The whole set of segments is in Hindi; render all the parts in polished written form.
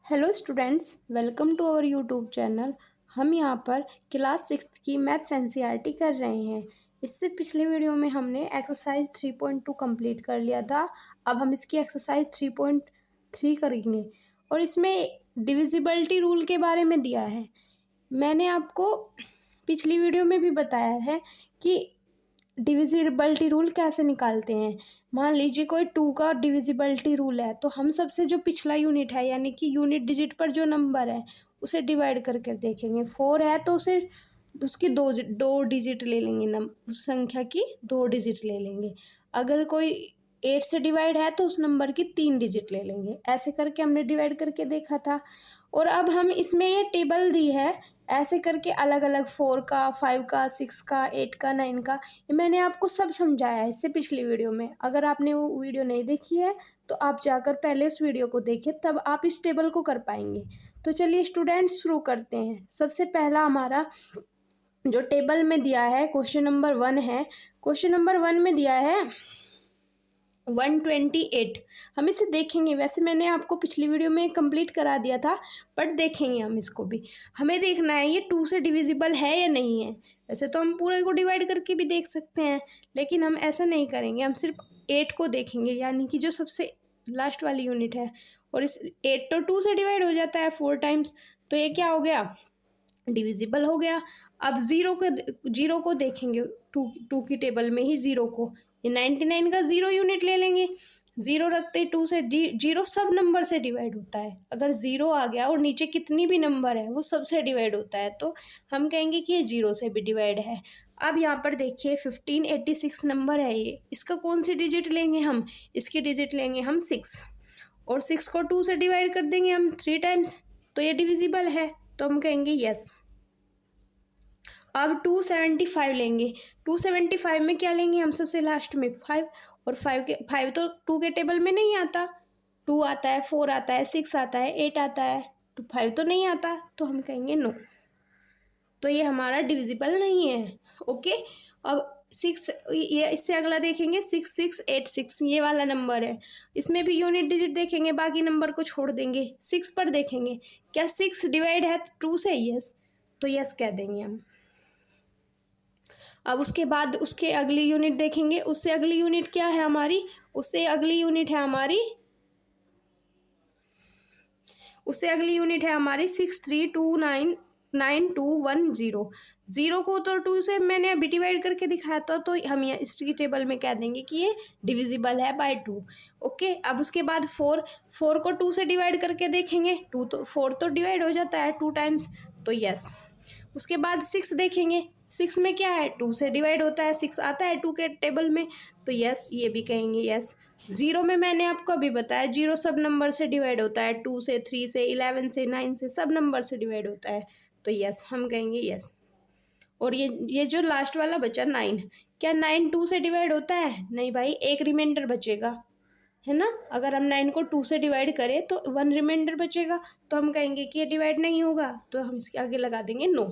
Hello students, welcome to our YouTube channel. हम यहाँ पर क्लास 6 की मैथ्स एनसीईआरटी कर रहे हैं। इससे पिछले वीडियो में हमने एक्सरसाइज 3.2 कंप्लीट कर लिया था। अब हम इसकी एक्सरसाइज 3.3 करेंगे और इसमें डिविजिबिलिटी रूल के बारे में दिया है। मैंने आपको पिछली वीडियो में भी बताया है कि डिविजिबिलिटी रूल कैसे निकालते हैं। मान लीजिए कोई 2 का डिविजिबिलिटी रूल है, तो हम सबसे जो पिछला यूनिट है यानी कि यूनिट डिजिट पर जो नंबर है उसे डिवाइड करके देखेंगे। 4 है तो उसे उसकी दो डिजिट ले लेंगे, उस संख्या की 2 डिजिट ले लेंगे। अगर कोई 8 से डिवाइड है तो उस नंबर की 3 डिजिट ले लेंगे। ऐसे करके हमने डिवाइड करके देखा था। और अब हम इसमें ये टेबल दी है, ऐसे करके अलग अलग 4 का, 5 का, 6 का, 8 का, 9 का, ये मैंने आपको सब समझाया है इससे पिछली वीडियो में। अगर आपने वो वीडियो नहीं देखी है तो आप जाकर पहले उस वीडियो को देखें, तब आप इस टेबल को कर पाएंगे। तो चलिए स्टूडेंट्स शुरू करते हैं। सबसे पहला हमारा जो टेबल में दिया है क्वेश्चन नंबर 1 है। क्वेश्चन नंबर 1 में दिया है 128। हम इसे देखेंगे। वैसे मैंने आपको पिछली वीडियो में कंप्लीट करा दिया था, बट देखेंगे हम इसको भी। हमें देखना है ये 2 से डिविजिबल है या नहीं है। वैसे तो हम पूरे को डिवाइड करके भी देख सकते हैं, लेकिन हम ऐसा नहीं करेंगे। हम सिर्फ 8 को देखेंगे, यानी कि जो सबसे लास्ट वाली यूनिट है। और इस 8 तो 2 से डिवाइड हो जाता है 4 टाइम्स, तो ये क्या हो गया, डिविजिबल हो गया। अब जीरो को देखेंगे, टू की टेबल में ही जीरो को। ये 99 का 0 यूनिट ले लेंगे। 0 रखते ही 2 से जीरो सब नंबर से डिवाइड होता है। अगर 0 आ गया और नीचे कितनी भी नंबर है वो सबसे डिवाइड होता है, तो हम कहेंगे कि ये 0 से भी डिवाइड है। अब यहाँ पर देखिए 1586 नंबर है ये। इसका कौन सी डिजिट लेंगे हम, इसकी डिजिट लेंगे हम 6। और 6 को 2 से डिवाइड कर देंगे हम 3 टाइम्स, तो ये डिविजिबल है, तो हम कहेंगे यस। अब 275 लेंगे। 275 में क्या लेंगे हम सबसे लास्ट में 5। और 5 तो 2 के टेबल में नहीं आता। 2 आता है, 4 आता है, 6 आता है, 8 आता है, तो 5 तो नहीं आता, तो हम कहेंगे नो। तो ये हमारा डिविजिबल नहीं है। ओके। अब 6, ये इससे अगला देखेंगे 6686, ये वाला नंबर है। इसमें भी यूनिट डिजिट देखेंगे, बाकी नंबर को छोड़ देंगे। 6 पर देखेंगे, क्या 6 डिवाइड है 2 से, यस, तो यस कह देंगे हम। अब उसके बाद उसके अगली यूनिट देखेंगे। उससे अगली यूनिट क्या है हमारी, उससे अगली यूनिट है हमारी 63299210। 0 को तो 2 से मैंने अभी डिवाइड करके दिखाया था, तो हम यहाँ इसकी टेबल में कह देंगे कि ये डिविजिबल है बाय 2। ओके। अब उसके बाद 4 को 2 से डिवाइड करके देखेंगे। 4 तो डिवाइड हो जाता है 2 टाइम्स, तो यस। उसके बाद 6 देखेंगे। 6 में क्या है, 2 से डिवाइड होता है, 6 आता है 2 के टेबल में, तो यस, ये भी कहेंगे यस। 0 में मैंने आपको अभी बताया 0 सब नंबर से डिवाइड होता है, 2 से, 3 से, 11 से, 9 से, सब नंबर से डिवाइड होता है, तो यस, हम कहेंगे यस। और ये जो लास्ट वाला बचा 9, क्या 9 2 से डिवाइड होता है, नहीं भाई, एक रिमाइंडर बचेगा, है ना। अगर हम 9 को 2 से डिवाइड करें तो 1 रिमाइंडर बचेगा, तो हम कहेंगे कि ये डिवाइड नहीं होगा, तो हम इसके आगे लगा देंगे नो।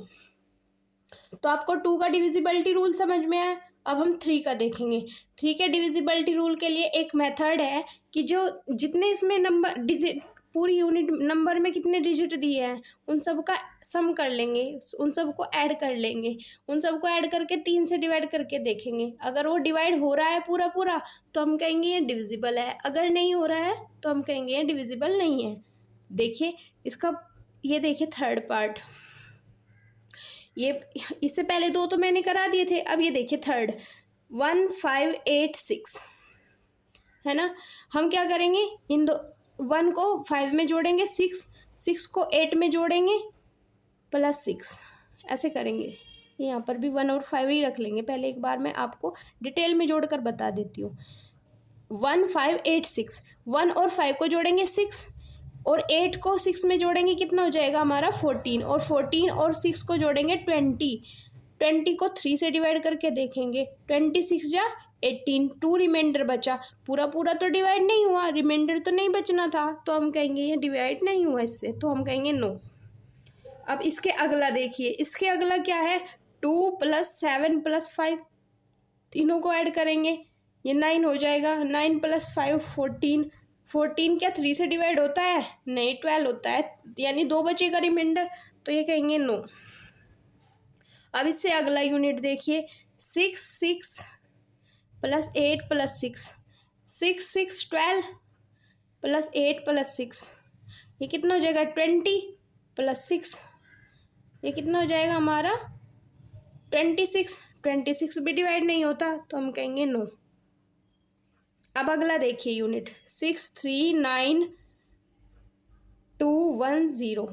तो आपको 2 का डिविजिबिलिटी रूल समझ में आया। अब हम 3 का देखेंगे। 3 के डिविजिबिलिटी रूल के लिए एक मेथड है कि जो जितने इसमें नंबर डिजिट, पूरी यूनिट नंबर में कितने डिजिट दिए हैं उन सब का सम कर लेंगे, उन सब को ऐड कर लेंगे। उन सब को ऐड करके 3 से डिवाइड करके देखेंगे। अगर वो डिवाइड हो रहा है पूरा पूरा, तो हम कहेंगे ये डिविजिबल है। अगर नहीं हो रहा है तो हम कहेंगे ये डिविजिबल नहीं है। देखिए इसका, ये देखिए थर्ड पार्ट। ये इससे पहले 2 तो मैंने करा दिए थे, अब ये देखिए थर्ड 1586, है ना। हम क्या करेंगे, इन 1 को 5 में जोड़ेंगे, 6 को 8 में जोड़ेंगे प्लस 6, ऐसे करेंगे। यहाँ पर भी 1 और 5 ही रख लेंगे। पहले एक बार मैं आपको डिटेल में जोड़कर बता देती हूँ। 1586, 1 और 5 को जोड़ेंगे 6, और 8 को 6 में जोड़ेंगे, कितना हो जाएगा हमारा 14, और 14 और 6 को जोड़ेंगे 20। 20 को 3 से डिवाइड करके देखेंगे, 26 जा 18, 2 रिमाइंडर बचा। पूरा पूरा तो डिवाइड नहीं हुआ, रिमाइंडर तो नहीं बचना था, तो हम कहेंगे ये डिवाइड नहीं हुआ इससे, तो हम कहेंगे नो। अब इसके अगला देखिए, इसके अगला क्या है, 2 + 7 + 5, तीनों को ऐड करेंगे, ये 9 हो जाएगा। 9 + 5 14, 14 क्या 3 से डिवाइड होता है? नहीं, 12 होता है, यानी 2 बचेगा रिमाइंडर, तो ये कहेंगे नो। अब इससे अगला यूनिट देखिए, 6 प्लस 8 प्लस 6, 6 12 प्लस 8 प्लस 6, ये कितना हो जाएगा? 20 प्लस 6, ये कितना हो जाएगा हमारा? 26। 26 भी डिवाइड नहीं होता, तो हम कहेंगे नो। अब अगला देखिए यूनिट, 639210,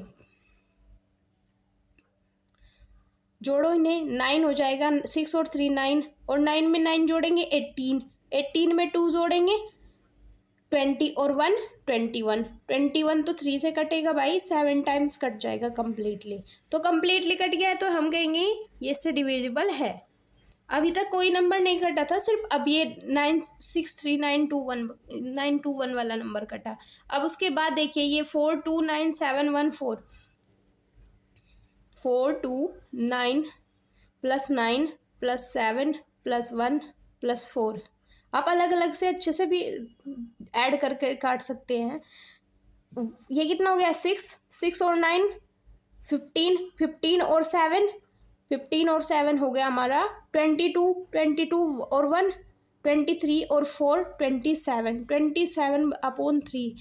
जोड़ो इन्हें, 9 हो जाएगा, 6 और 3 9, और 9 में 9 जोड़ेंगे 18, 18 में 2 जोड़ेंगे 20 और 1 21, 21 तो 3 से कटेगा भाई, 7 टाइम्स कट जाएगा कम्प्लीटली, तो कम्प्लीटली कट गया है, तो हम कहेंगे ये इससे डिविजिबल है। अभी तक कोई नंबर नहीं कटा था, सिर्फ अब ये 963921921 वाला नंबर कटा। अब उसके बाद देखिए ये 429714, 429 प्लस 9 प्लस 7 प्लस 1 प्लस 4, आप अलग अलग से अच्छे से भी ऐड करके काट सकते हैं। ये कितना हो गया? 6 और 9 15, 15 और 7, 15 और 7 हो गया हमारा 22, 22 और 1 23 और 4 27, 27/3,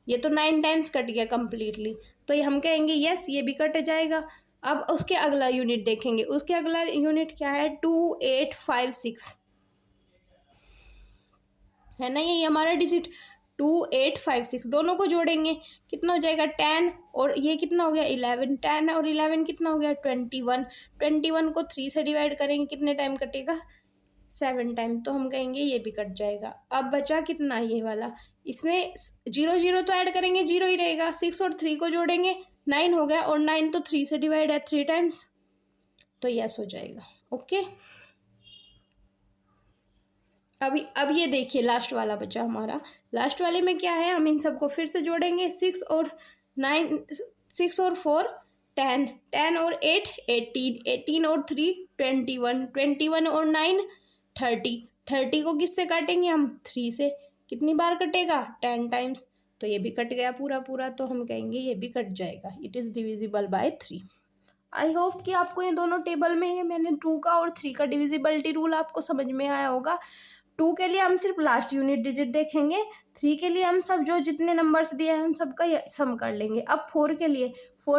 ये तो 9 टाइम्स कट गया कम्प्लीटली, तो ये हम कहेंगे यस, ये भी कट जाएगा। अब उसके अगला यूनिट देखेंगे, उसके अगला यूनिट क्या है? 2856 है ना, यही हमारा डिजिट 2856, दोनों को जोड़ेंगे, कितना हो जाएगा? 10, और ये कितना हो गया? 11, 10 और 11 कितना हो गया? 21, 21 को 3 से डिवाइड करेंगे, कितने टाइम कटेगा? 7 टाइम, तो हम कहेंगे ये भी कट जाएगा। अब बचा कितना? ये वाला, इसमें 0 0 तो ऐड करेंगे, 0 ही रहेगा, 6 और 3 को जोड़ेंगे 9 हो गया, और 9 तो 3 से डिवाइड है 3 टाइम्स, तो यस हो जाएगा। ओके, अब ये देखिए लास्ट वाला बचा हमारा, लास्ट वाले में क्या है? हम इन सबको फिर से जोड़ेंगे, 6 और 9, 6 और 4 10, 10 और 8 18, 18 और 3 21, 21 और 9 30, 30 को किससे काटेंगे हम? 3 से, कितनी बार कटेगा? 10 टाइम्स, तो ये भी कट गया पूरा पूरा, तो हम कहेंगे ये भी कट जाएगा, it is divisible by 3। I hope कि आपको ये दोनों टेबल में ये मैंने 2 का और 3 का डिविजिबिलिटी रूल आपको समझ में आया होगा। 2 के लिए हम सिर्फ लास्ट यूनिट डिजिट देखेंगे, 3 के लिए हम सब जो जितने नंबर्स दिए हैं उन सबका सम कर लेंगे। अब 4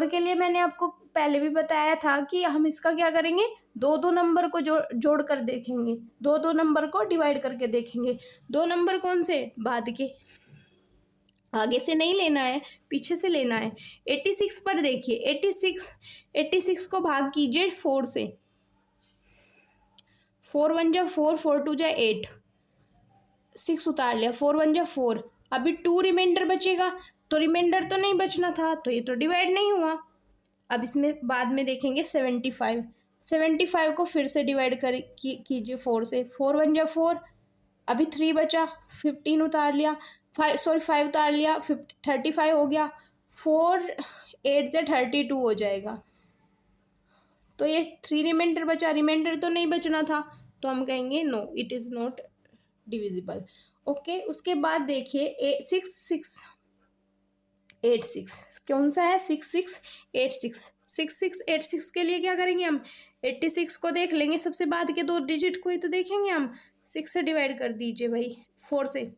के लिए मैंने आपको पहले भी बताया था कि हम इसका क्या करेंगे? 2 नंबर को जोड़ कर देखेंगे, 2 नंबर को डिवाइड करके देखेंगे। 2 नंबर कौन से? बाद के, आगे से नहीं लेना है, पीछे से लेना है। 86 पर देखिए, 86 को भाग कीजिए 4 से, 4 1 जा 4, 4 2 जा 8, 6 उतार लिया, 4 1 जा 4, अभी 2 रिमाइंडर बचेगा, तो रिमाइंडर तो नहीं बचना था, तो ये तो डिवाइड नहीं हुआ। अब इसमें बाद में देखेंगे 75, 75 को फिर से डिवाइड कीजिए 4 से, 4 1 जा 4, अभी 3 बचा, 15 उतार लिया, 5 उतार लिया, 35 हो गया, 4 8 से 32 हो जाएगा, तो ये 3 रिमाइंडर बचा, रिमाइंडर तो नहीं बचना था, तो हम कहेंगे no, it is not divisible. Okay, उसके बाद देखिए 6686, कौन सा है? 6686, 6686 के लिए क्या करेंगे हम? 86 को देख लेंगे, सबसे बाद के 2 डिजिट को ही तो देखेंगे हम, 6 से डिवाइड कर दीजिए भाई 4 से,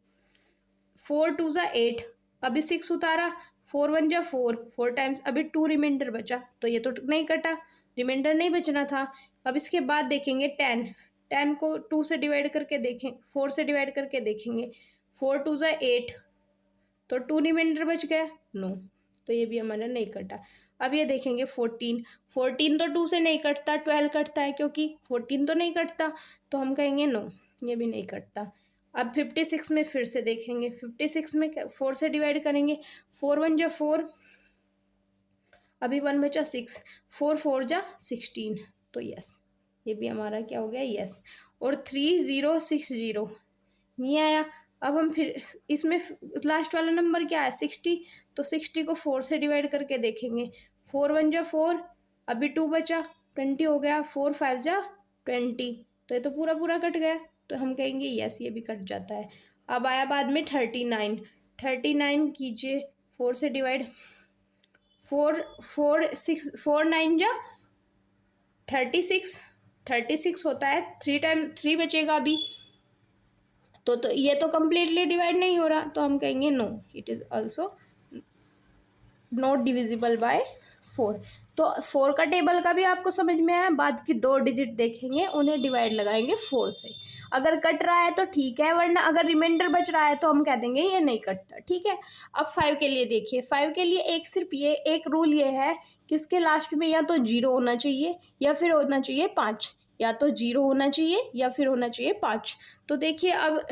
4 2 जा 8, अभी 6 उतारा, 4 1 जा 4, 4 टाइम्स, अभी 2 रिमाइंडर बचा, तो ये तो नहीं कटा, रिमाइंडर नहीं बचना था। अब इसके बाद देखेंगे 10, 10 को 2 से डिवाइड करके देखें, 4 से डिवाइड करके देखेंगे, 4 2 जा 8, तो 2 रिमाइंडर बच गया, नो, तो ये भी हमारा नहीं कटा। अब ये देखेंगे 14, 14 तो 2 से नहीं कटता, 12 कटता है, क्योंकि 14 तो नहीं कटता, तो हम कहेंगे नो, ये भी नहीं कटता। अब 56 में फिर से देखेंगे, 56 में 4 से डिवाइड करेंगे, 4 1 जा 4, अभी 1 बचा 6, 4 4 जा 16, तो यस, ये भी हमारा क्या हो गया? यस। और 3060 ये आया। अब हम फिर इसमें लास्ट वाला नंबर क्या है? 60, तो 60 को 4 से डिवाइड करके देखेंगे, 4 1 जा 4, अभी 2 बचा, 20 हो गया, 4 5 जा 20, तो ये तो पूरा पूरा कट गया, तो हम कहेंगे यस, ये भी कट जाता है। अब आया बाद में 39, 39 कीजिए, 4 से डिवाइड, 4 9 जा 36, 36 होता है, 3 टाइम 3 बचेगा अभी। तो ये तो कम्प्लीटली डिवाइड नहीं हो रहा, तो हम कहेंगे no, it is also not divisible by 4। तो 4 का टेबल का भी आपको समझ में आया। बाद की 2 डिजिट देखेंगे, उन्हें डिवाइड लगाएंगे 4 से। अगर कट रहा है तो ठीक है, वरना अगर रिमाइंडर बच रहा है तो हम कह देंगे ये नहीं कटता, ठीक है। अब 5 के लिए देखिए, 5 के लिए एक सिर्फ ये एक रूल ये है कि उसके लास्ट में या तो 0 होना चाहिए या फिर होना चाहिए 5, या तो 0 होना चाहिए या फिर होना चाहिए 5। तो देखिए अब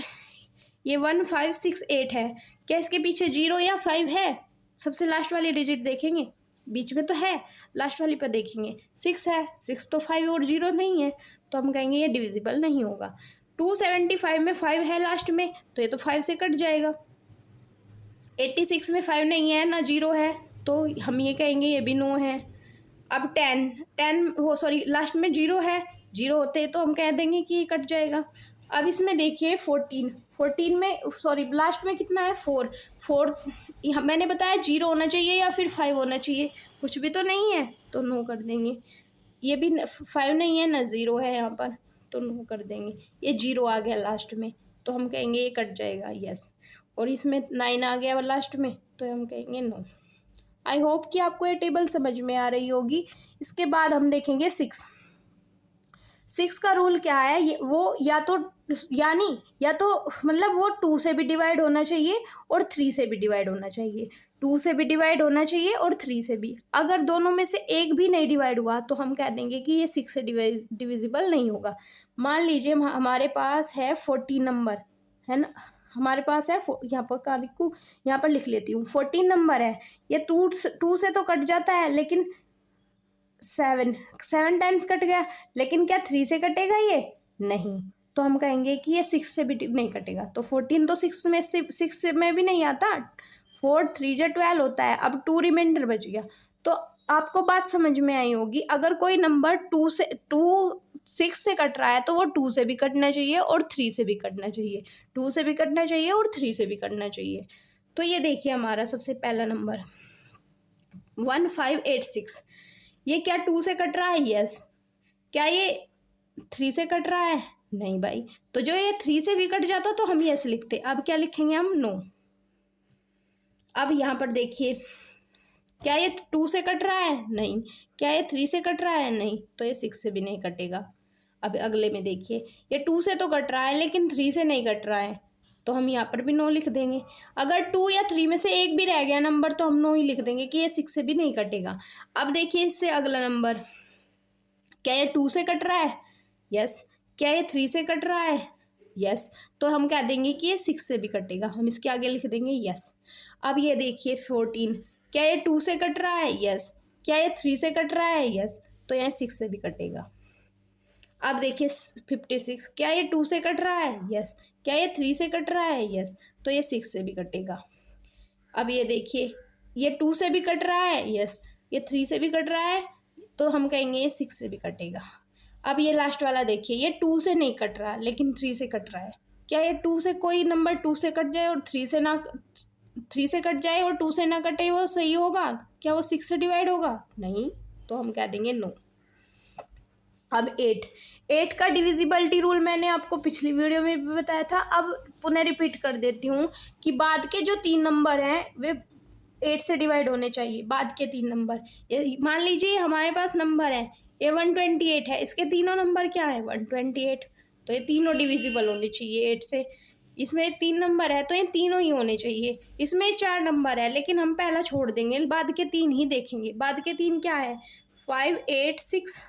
ये 1 5 6 8 है, क्या इसके पीछे 0 या 5 है? सबसे लास्ट वाली डिजिट देखेंगे, बीच में तो है, लास्ट वाली पर देखेंगे 6 है, 6 तो 5 और 0 नहीं है, तो हम कहेंगे ये डिविजिबल नहीं होगा। 275 में 5 है लास्ट में, तो ये तो 5 से कट जाएगा। 86 में 5 नहीं है ना 0 है, तो हम ये कहेंगे ये भी नो है। अब 10 वो सॉरी लास्ट में 0 है, 0 होते तो हम कह देंगे कि ये कट जाएगा। अब इसमें देखिए 14 में सॉरी लास्ट में कितना है 4 मैंने बताया 0 होना चाहिए या फिर 5 होना चाहिए, कुछ भी तो नहीं है, तो नो कर देंगे। ये भी 5 नहीं है ना 0 है यहाँ पर, तो नो कर देंगे। ये 0 आ गया लास्ट में, तो हम कहेंगे ये कट जाएगा, यस। और इसमें 9 आ गया लास्ट में, तो हम कहेंगे नो। आई होप कि आपको ये टेबल समझ में आ रही होगी। इसके बाद हम देखेंगे 6 का रूल क्या है, ये वो या तो मतलब वो 2 से भी डिवाइड होना चाहिए और 3 से भी डिवाइड होना चाहिए, 2 से भी डिवाइड होना चाहिए और 3 से भी। अगर दोनों में से एक भी नहीं डिवाइड हुआ तो हम कह देंगे कि ये 6 से डिविजिबल नहीं होगा। मान लीजिए हमारे पास है 14 नंबर, है ना, हमारे पास है यहाँ पर कालिकू, यहाँ पर लिख लेती हूँ 14 नंबर है। ये 2 से तो कट जाता है, लेकिन 7 टाइम्स कट गया, लेकिन क्या 3 से कटेगा ये? नहीं, तो हम कहेंगे कि ये 6 से भी नहीं कटेगा। तो 14 तो 6 में भी नहीं आता, 4 3 जा 12 होता है। अब 2 रिमाइंडर बच गया। तो आपको बात समझ में आई होगी, अगर कोई नंबर 6 से कट रहा है तो वो 2 से भी कटना चाहिए और 3 से भी कटना चाहिए, 2 से भी कटना चाहिए और 3 से भी कटना चाहिए। तो ये देखिए हमारा सबसे पहला नंबर 1586, ये क्या 2 से कट रहा है? यस। क्या ये 3 से कट रहा है? नहीं भाई। तो जो ये 3 से भी कट जाता तो हम यस लिखते, अब क्या लिखेंगे हम? नो। अब यहाँ पर देखिए, क्या ये 2 से कट रहा है? नहीं। क्या ये 3 से कट रहा है? नहीं। तो ये 6 से भी नहीं कटेगा। अब अगले में देखिए, ये 2 से तो कट रहा है लेकिन 3 से नहीं कट रहा है, तो हम यहाँ पर भी नो लिख देंगे। अगर 2 या 3 में से एक भी रह गया नंबर तो हम नो ही लिख देंगे कि ये 6 से भी नहीं कटेगा। अब देखिए इससे अगला नंबर, क्या ये 2 से कट रहा है? यस। क्या ये 3 से कट रहा है? यस। तो हम कह देंगे कि ये 6 से भी कटेगा, हम इसके आगे लिख देंगे यस। अब ये देखिए 14, क्या ये 2 से कट रहा है? यस। क्या ये 3 से कट रहा है? यस। तो यहाँ 6 से भी कटेगा। अब देखिए 56, क्या ये 2 से कट रहा है? यस। क्या ये 3 से कट रहा है? यस। तो ये 6 से भी कटेगा। अब ये देखिए, ये 2 से भी कट रहा है? यस। ये 3 से भी कट रहा है, तो हम कहेंगे ये 6 से भी कटेगा। अब ये लास्ट वाला देखिए, ये 2 से नहीं कट रहा लेकिन 3 से कट रहा है। क्या ये 2 से कोई नंबर 2 से कट जाए और 3 से कट जाए और 2 से ना कटे, वो सही होगा? क्या वो 6 से डिवाइड होगा? नहीं। तो हम कह देंगे नो। अब 8 का डिविजिबिलिटी रूल मैंने आपको पिछली वीडियो में भी बताया था, अब पुनः रिपीट कर देती हूँ कि बाद के जो 3 नंबर हैं वे 8 से डिवाइड होने चाहिए। बाद के 3 नंबर, मान लीजिए हमारे पास नंबर है ये 128 है, इसके तीनों नंबर क्या है? 128, तो ये तीनों डिविजिबल होने चाहिए 8 से। इसमें 3 नंबर है तो ये तीनों ही होने चाहिए। इसमें 4 नंबर है लेकिन हम पहला छोड़ देंगे, बाद के 3 ही देखेंगे। बाद के 3 क्या है? 5 8 6,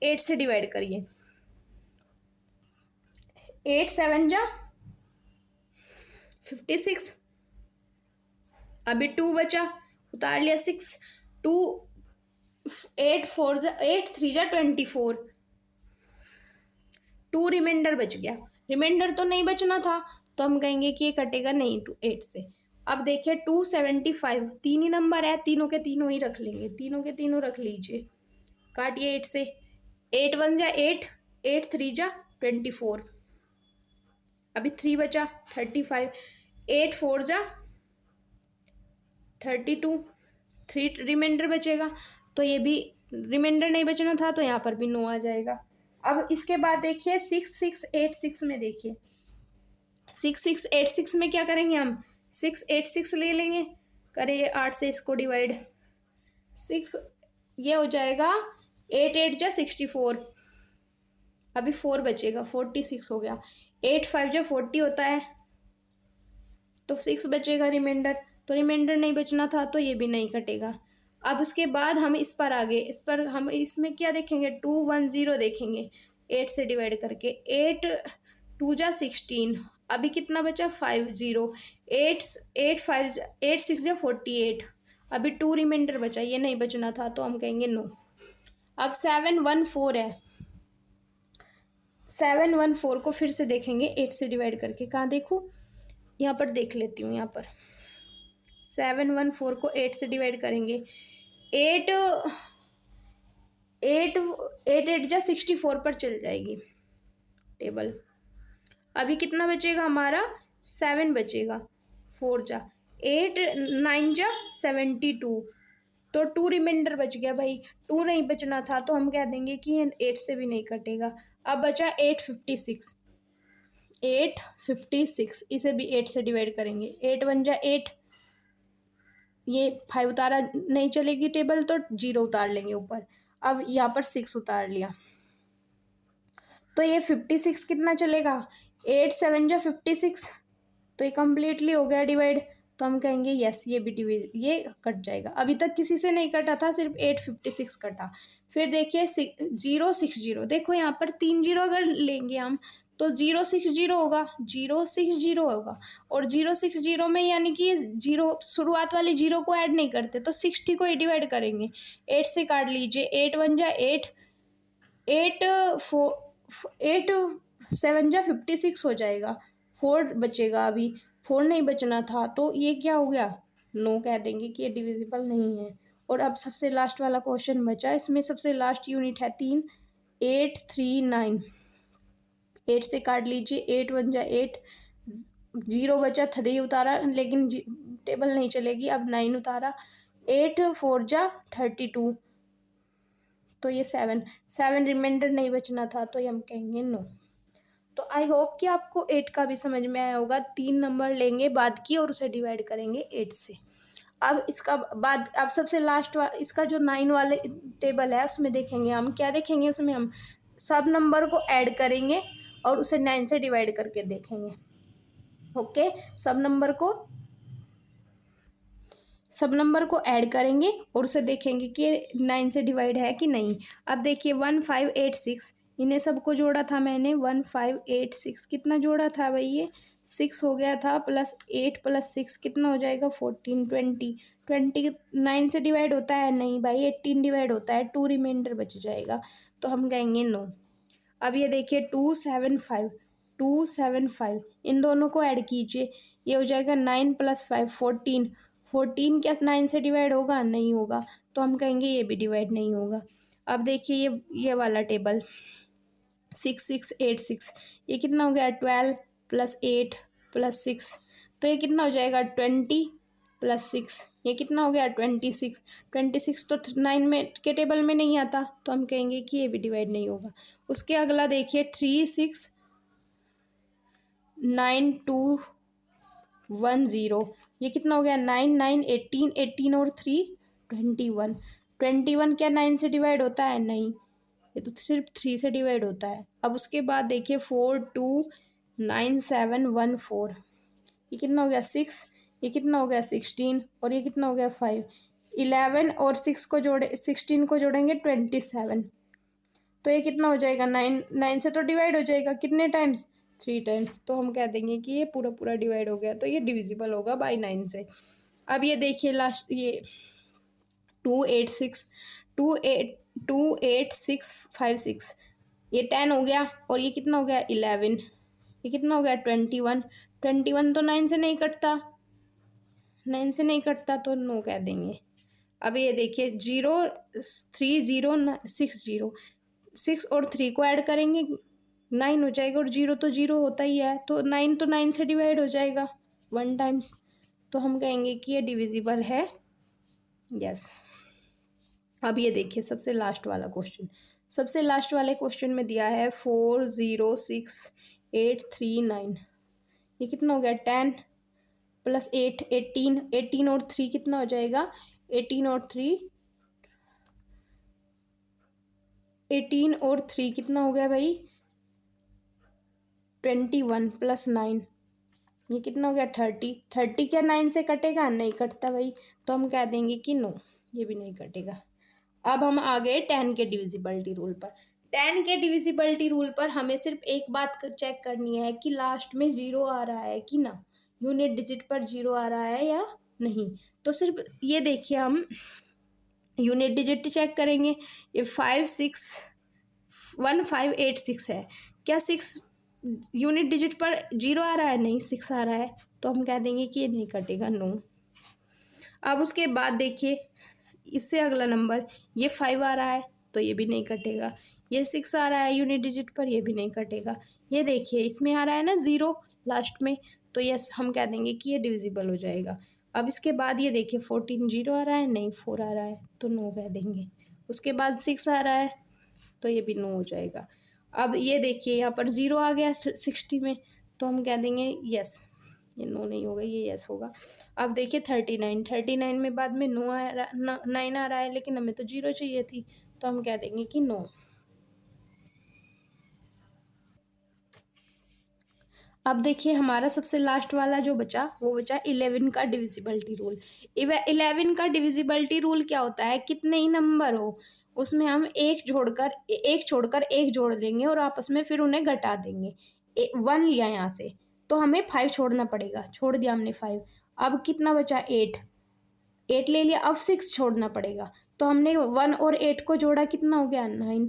8 से डिवाइड करिए, 8 7 जा 56, अभी 2 बचा, उतार लिया 6, 2 8 4 जा 8 3 जा 24, 2 रिमाइंडर बच गया। रिमाइंडर तो नहीं बचना था, तो हम कहेंगे कि ये कटेगा नहीं 8 से। अब देखिए 275, 3 ही नंबर है, तीनों के तीनों ही रख लेंगे, तीनों के तीनों रख लीजिए, काटिए 8 से, 8 1 जा 8, 8 3 जा 24, अभी 3 बचा 35, 8 4 जा 32, 3 रिमाइंडर बचेगा, तो ये भी रिमाइंडर नहीं बचना था तो यहाँ पर भी 9 आ जाएगा। अब इसके बाद देखिए 6686 में, देखिए 6686 में क्या करेंगे हम, 686 ले लेंगे, करें 8 से इसको डिवाइड, 6 ये हो जाएगा 8 8 जा 64, अभी 4 बचेगा, 46 हो गया, 8 5 जा 40 होता है, तो 6 बचेगा रिमाइंडर, तो रिमाइंडर नहीं बचना था तो ये भी नहीं कटेगा। अब उसके बाद हम इस पर आगे, इस पर हम इसमें क्या देखेंगे, 210 देखेंगे 8 से डिवाइड करके, 8 2 जा 16, अभी कितना बचा 50, 8 6 जा 48, अभी 2 रिमाइंडर बचा, ये नहीं बचना था तो हम कहेंगे नो। अब 714 है, 714 को फिर से देखेंगे 8 से डिवाइड करके, कहाँ देखूँ, यहाँ पर देख लेती हूँ, यहाँ पर 714 को 8 से डिवाइड करेंगे, 8 8 8 8 जा 64 पर चल जाएगी टेबल, अभी कितना बचेगा हमारा 7 बचेगा, 4 जा 8 9 जा 72, तो 2 रिमाइंडर बच गया भाई, 2 नहीं बचना था तो हम कह देंगे कि 8 से भी नहीं कटेगा। अब बचा 856, 856 इसे भी 8 से डिवाइड करेंगे, 8 1 जा 8, ये 5 उतारा नहीं चलेगी टेबल तो 0 उतार लेंगे ऊपर, अब यहाँ पर 6 उतार लिया, तो ये 56 कितना चलेगा, 8 7 जा 56, तो ये कम्प्लीटली हो गया डिवाइड, तो हम कहेंगे यस ये भी डिवाइड, ये कट जाएगा। अभी तक किसी से नहीं कटा था, सिर्फ 856 कटा। फिर देखिए 060, देखो यहाँ पर 3 0 अगर लेंगे हम तो 060 होगा, 060 होगा, और 060 में यानी कि जीरो शुरुआत वाली 0 को ऐड नहीं करते तो 60 को ही डिवाइड करेंगे, 8 से काट लीजिए, 8 1 जा 8, 8 7 जा 56 हो जाएगा, 4 बचेगा, अभी 4 नहीं बचना था तो ये क्या हो गया, नो कह देंगे कि ये डिविजिबल नहीं है। और अब सबसे लास्ट वाला क्वेश्चन बचा, इसमें सबसे लास्ट यूनिट है 3, 8 3 9, 8 से काट लीजिए, 8 1 जा 8, 0 बचा, 3 उतारा लेकिन टेबल नहीं चलेगी, अब 9 उतारा, 8 4 जा 32, तो ये 7 रिमाइंडर नहीं बचना था तो ये हम कहेंगे नो। तो आई होप कि आपको 8 का भी समझ में आया होगा, 3 नंबर लेंगे बाद की और उसे डिवाइड करेंगे 8 से। अब इसका बाद अब सबसे लास्ट इसका जो 9 वाले टेबल है उसमें देखेंगे हम, क्या देखेंगे उसमें हम सब नंबर को ऐड करेंगे और उसे 9 से डिवाइड करके देखेंगे। ओके, सब नंबर को ऐड करेंगे और उसे देखेंगे कि 9 से डिवाइड है कि नहीं। अब देखिए 1586, इन्हें सबको जोड़ा था मैंने, 1586 कितना जोड़ा था भाई, ये 6 हो गया था, प्लस 8 प्लस 6 कितना हो जाएगा 14, 20 9 से डिवाइड होता है नहीं भाई, 18 डिवाइड होता है, 2 रिमाइंडर बच जाएगा, तो हम कहेंगे नो। अब ये देखिए 275 इन दोनों को ऐड कीजिए, ये हो जाएगा 9 + 5 14, 14 क्या 9 से डिवाइड होगा, नहीं होगा, तो हम कहेंगे ये भी डिवाइड नहीं होगा। अब देखिए ये वाला टेबल 6686, ये कितना हो गया 12 + 8 + 6, तो ये कितना हो जाएगा 20 + 6, ये कितना हो गया 26, 26 तो 9 में के टेबल में नहीं आता तो हम कहेंगे कि ये भी डिवाइड नहीं होगा। उसके अगला देखिए 369210, ये कितना हो गया 9 9 18, 18 और 3 21, 21 क्या 9 से डिवाइड होता है, नहीं, ये तो सिर्फ 3 से डिवाइड होता है। अब उसके बाद देखिए 429714, ये कितना हो गया 6, ये कितना हो गया 16 और ये कितना हो गया 5, 11 और 6 को जोड़े 16 को जोड़ेंगे 27, तो ये कितना हो जाएगा 9, 9 से तो डिवाइड हो जाएगा, कितने टाइम्स 3 टाइम्स, तो हम कह देंगे कि ये पूरा पूरा डिवाइड हो गया, तो ये डिविजिबल होगा बाय 9 से। अब ये देखिए लास्ट ये 28656, ये 10 हो गया और ये कितना हो गया 11, ये कितना हो गया 21, 21 तो 9 से नहीं कटता, 9 से नहीं कटता तो नो कह देंगे। अब ये देखिए 03060, 6 और 3 को ऐड करेंगे 9 हो जाएगा और 0 तो 0 होता ही है, तो 9 से डिवाइड हो जाएगा 1 टाइम्स, तो हम कहेंगे कि ये डिविजिबल है, यस। अब ये देखिए सबसे लास्ट वाला क्वेश्चन। सबसे लास्ट वाले क्वेश्चन में दिया है 406839। ये कितना हो गया, 10 + 8 18, 18 और 3 कितना हो जाएगा, 18 और 3 कितना हो गया भाई, 21 + 9 ये कितना हो गया, 30। 30 क्या 9 से कटेगा, नहीं कटता भाई, तो हम कह देंगे कि नो, ये भी नहीं कटेगा। अब हम आ गए 10 के डिविजिबिलिटी रूल पर। 10 के डिविजिबिलिटी रूल पर हमें सिर्फ एक बात चेक करनी है कि लास्ट में 0 आ रहा है कि ना, यूनिट डिजिट पर 0 आ रहा है या नहीं। तो सिर्फ ये देखिए, हम यूनिट डिजिट चेक करेंगे। ये 1586 है, क्या 6 यूनिट डिजिट पर 0 आ रहा है, नहीं 6 आ रहा है, तो हम कह देंगे कि ये नहीं कटेगा, नो। अब उसके बाद देखिए इससे अगला नंबर, ये 5 आ रहा है तो ये भी नहीं कटेगा, ये 6 आ रहा है यूनिट डिजिट पर, ये भी नहीं कटेगा। ये देखिए इसमें आ रहा है ना 0 लास्ट में, तो यस हम कह देंगे कि ये डिविजिबल हो जाएगा। अब इसके बाद ये देखिए 14 0 आ रहा है, नहीं 4 आ रहा है, तो नो कह देंगे। उसके बाद 6 आ रहा है तो ये भी नो हो जाएगा। अब ये देखिए यहाँ पर 0 आ गया 60 में, तो हम कह देंगे यस, ये नो नहीं होगा, ये यस होगा। अब देखिए 39 में बाद में नो आ रहा, 9 आ रहा है, लेकिन हमें तो 0 चाहिए थी, तो हम कह देंगे कि नो। अब देखिए हमारा सबसे लास्ट वाला जो बचा, वो बचा 11 का डिविजिबिलिटी रूल। 11 का डिविजिबिलिटी रूल क्या होता है, कितने ही नंबर हो उसमें हम एक छोड़कर एक जोड़ देंगे और आपस में फिर उन्हें घटा देंगे। 1 लिया यहाँ से, तो हमें 5 छोड़ना पड़ेगा, छोड़ दिया हमने 5। अब कितना बचा, 8 ले लिया, अब 6 छोड़ना पड़ेगा, तो हमने 1 और 8 को जोड़ा, कितना हो गया, 9।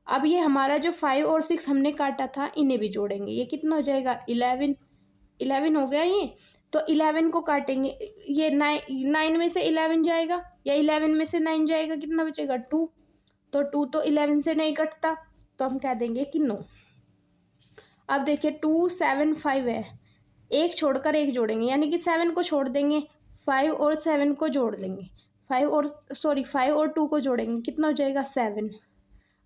अब ये हमारा जो 5 और 6 हमने काटा था, इन्हें भी जोड़ेंगे, ये कितना हो जाएगा, 11 हो गया ये। तो 11 को काटेंगे, ये 9 में से 11 जाएगा या 11 में से 9 जाएगा, कितना बचेगा, 2। तो 2 तो 11 से नहीं कटता, तो हम कह देंगे कि नो। अब देखिए 2 7 5 है, एक छोड़कर एक जोड़ेंगे, यानी कि 7 को छोड़ देंगे, 5 और 7 को जोड़ देंगे, 5 और 2 को जोड़ेंगे, कितना हो जाएगा, 7।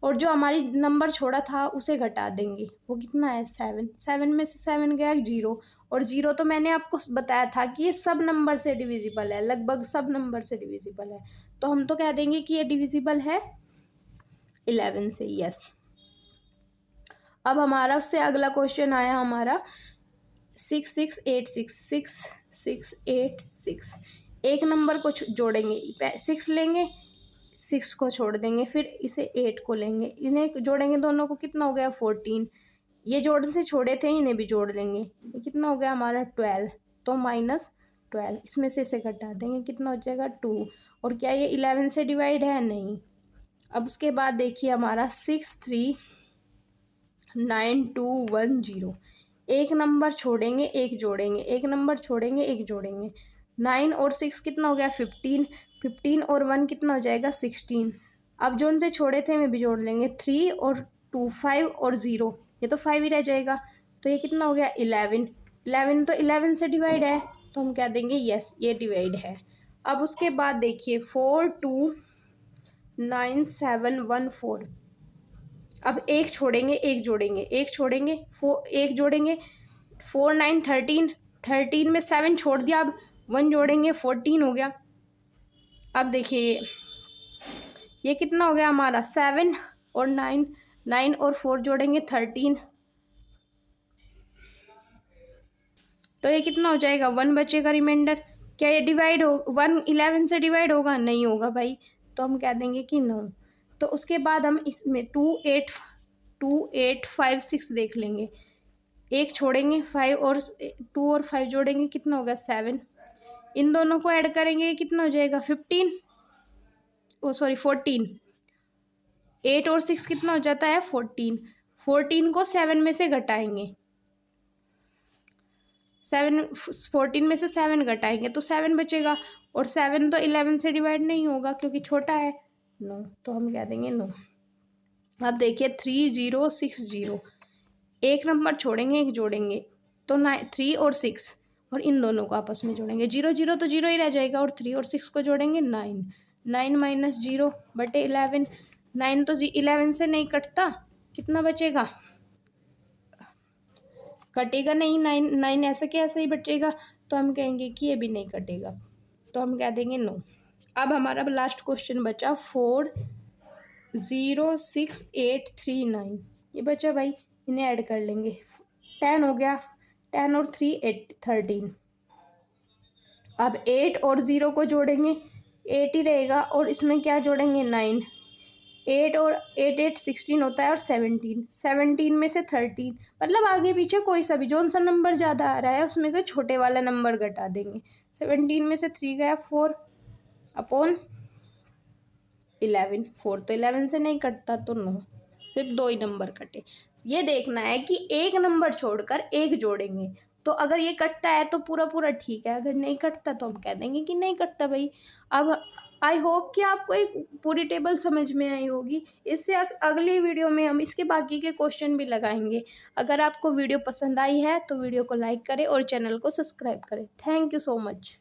और जो हमारी नंबर छोड़ा था उसे घटा देंगे, वो कितना है, 7। 7 में से 7 गया 0, और 0 तो मैंने आपको बताया था कि ये सब नंबर से डिविजिबल है, लगभग सब नंबर से डिविजिबल है, तो हम तो कह देंगे कि ये डिविजिबल है 11 से, यस। अब हमारा उससे अगला क्वेश्चन आया हमारा 6686। एक नंबर को जोड़ेंगे, 6 लेंगे, 6 को छोड़ देंगे, फिर इसे 8 को लेंगे, इन्हें जोड़ेंगे दोनों को, कितना हो गया, 14। ये जोड़ने से छोड़े थे, इन्हें भी जोड़ देंगे, ये कितना हो गया हमारा, 12। तो -12, इसमें से इसे घटा देंगे, कितना हो जाएगा, 2। और क्या ये 11 से डिवाइड है, नहीं। अब उसके बाद देखिए हमारा 639210। एक नंबर छोड़ेंगे एक जोड़ेंगे, एक नंबर छोड़ेंगे एक जोड़ेंगे, 9 और 6 कितना हो गया, 15। 15 और 1 कितना हो जाएगा, 16। अब जो उनसे छोड़े थे मैं भी जोड़ लेंगे, 3 और 2 5 और 0, ये तो 5 ही रह जाएगा, तो ये कितना हो गया, 11। 11 तो 11 से डिवाइड है, तो हम कह देंगे यस, ये डिवाइड है। अब उसके बाद देखिए 429714। अब एक छोड़ेंगे एक जोड़ेंगे, एक छोड़ेंगे एक जोड़ेंगे, 4 9 13। 13 में 7 छोड़ दिया, अब 1 जोड़ेंगे, 14 हो गया। अब देखिए ये कितना हो गया हमारा, 7 और 9, 9 और 4 जोड़ेंगे, 13। तो ये कितना हो जाएगा, 1 बचेगा रिमाइंडर। क्या ये डिवाइड हो 1 11 से डिवाइड होगा, नहीं होगा भाई, तो हम कह देंगे कि नो। तो उसके बाद हम इसमें 2 8 5 6 देख लेंगे, एक छोड़ेंगे, 5 और 2 और 5 जोड़ेंगे, कितना होगा, 7। इन दोनों को ऐड करेंगे, कितना हो जाएगा, 15, 14। 8 और 6 कितना हो जाता है, 14। 14 को 7 में से घटाएंगे, 14 में से 7 घटाएंगे तो 7 बचेगा, और 7 तो 11 से डिवाइड नहीं होगा क्योंकि छोटा है, नो, तो हम कह देंगे नो। अब देखिए 3060, एक नंबर छोड़ेंगे एक जोड़ेंगे, तो 3 और 6, और इन दोनों को आपस में जोड़ेंगे। 0 0 तो 0 ही रह जाएगा, और 3 और 6 को जोड़ेंगे 9। 9 माइनस 0 बटे 11। 9 तो 11 से नहीं कटता, कितना बचेगा? कटेगा नहीं। 9 9 ऐसे के ऐसे ही बचेगा, तो हम कहेंगे कि ये भी नहीं कटेगा, तो हम कह देंगे नो। अब हमारा लास्ट क्वेश्चन बचा 4 0 6 8 3 9। ये बचा भाई, इन्हें ऐड कर लेंगे। 10 हो गया, 10 और 3 8 13। अब 8 और 0 को जोड़ेंगे, 8 ही रहेगा, और इसमें क्या जोड़ेंगे 9। 8 और 8 8 16 होता है, और 17 17 में से 13, मतलब आगे पीछे कोई सा भी जो सा नंबर ज़्यादा आ रहा है उसमें से छोटे वाला नंबर घटा देंगे। 17 में से 3 गया 4 अपॉन 11। 4 तो 11 से नहीं कटता, तो नो, सिर्फ 2 ही नंबर कटे। ये देखना है कि एक नंबर छोड़कर एक जोड़ेंगे, तो अगर ये कटता है तो पूरा पूरा ठीक है, अगर नहीं कटता तो हम कह देंगे कि नहीं कटता भाई। अब आई होप कि आपको एक पूरी टेबल समझ में आई होगी। इससे अगली वीडियो में हम इसके बाकी के क्वेश्चन भी लगाएंगे। अगर आपको वीडियो पसंद आई है तो वीडियो को लाइक करें और चैनल को सब्सक्राइब करें। Thank you so much.